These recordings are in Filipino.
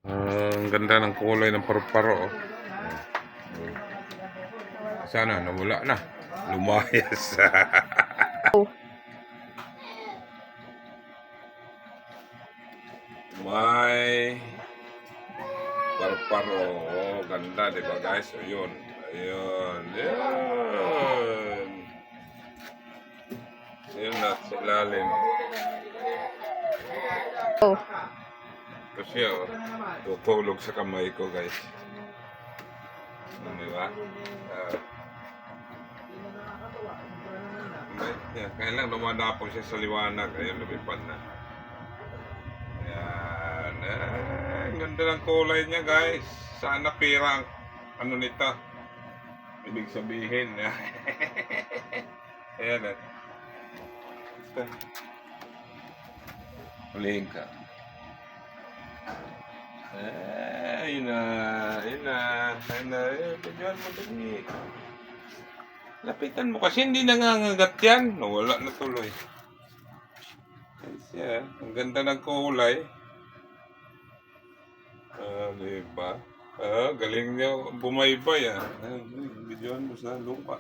Ang ganda ng kulay ng paru-paro. Oh. Sana nawala na. Lumayas. May paru-paro. Oh, ganda, di ba guys? Ayun. Ayun. Ayun. Ayun na, sa ilalim. Oh. Kasi tutulog sa kamay ko guys. Di ba? Kailan lumadapo siya sa liwanag. Ayun, lumipad na. Ayan. Ang ganda ng kulay niya guys. Sana pira ang ano nito. Ibig sabihin. Ayan. Hulihin ka. Ayun na. Ayun na. Ayun na. Ayun mo dali. Lapitan mo kasi hindi nangangagat yan. Wala na tuloy. Siya. Ang ganda ng kulay. Diba? Galing niya bumaybay ah. Bidyoan mo sa lupa.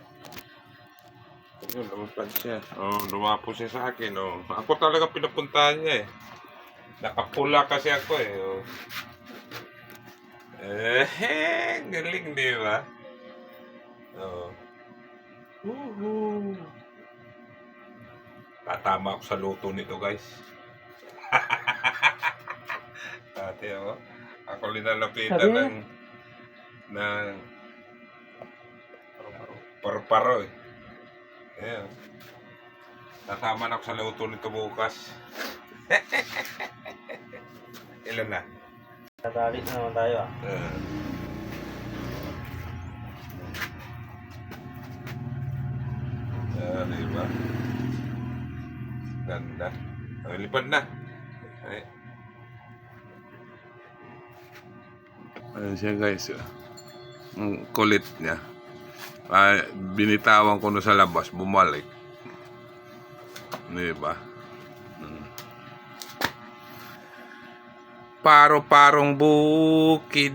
Ayun, lumipad siya. Lumapo siya sa akin. Ako talaga pinapuntahan niya eh. Nakapula kasi ako eh. Galing di ba? Tatama ako sa luto nito guys. Ate ako. Ako linalapitan ng paru-paro eh. Ayan. Tatama na ako sa luto nito bukas. Ilan na? Tatali na naman tayo ah. Diba? Ganda. Lipad na. Ay. Ayan siya guys. Ang kulit niya. Binitawan ko na sa labas. Bumalik. Diba? Paro-parong bukid.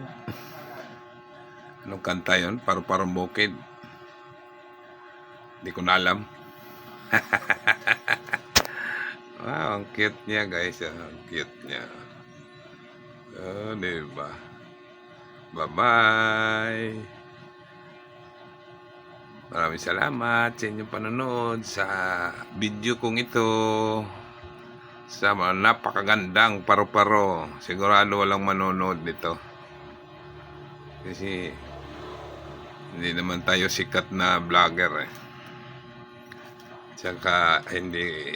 Anong kanta yun? Paro-parong bukid. Hindi ko na alam. Wow, ang cute niya guys. Ang cute niya. Diba? Bye-bye. Maraming salamat sa inyong panonood sa video kong ito. Sa napakagandang paru-paro. Sigurado walang manonood nito. Kasi hindi naman tayo sikat na vlogger eh. Tsaka hindi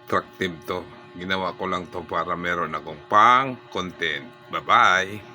attractive to. Ginawa ko lang to para meron akong pang content. Bye-bye!